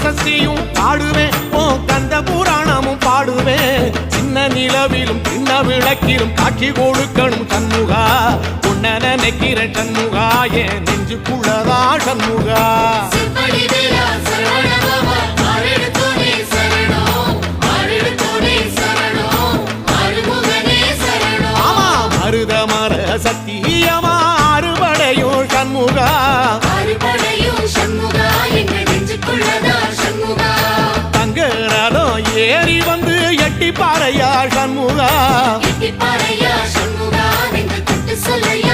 சஷ்டியும் பாடுவேன் உன் கந்த புராணமும் பாடுவேன் சின்ன நிலவிலும் சின்ன விளக்கிலும் காட்சி கொடுக்கணும் சண்முகா உன்ன நினைக்கிற சண்முகா என் நெஞ்சுக்குள்ளதா சண்முகா ஆமா மருதமர சத்தியமா அறுபடையும் சண்முகா தங்கரதம் ஏறி வந்து எட்டி பாறையா சண்முகா சொல்ல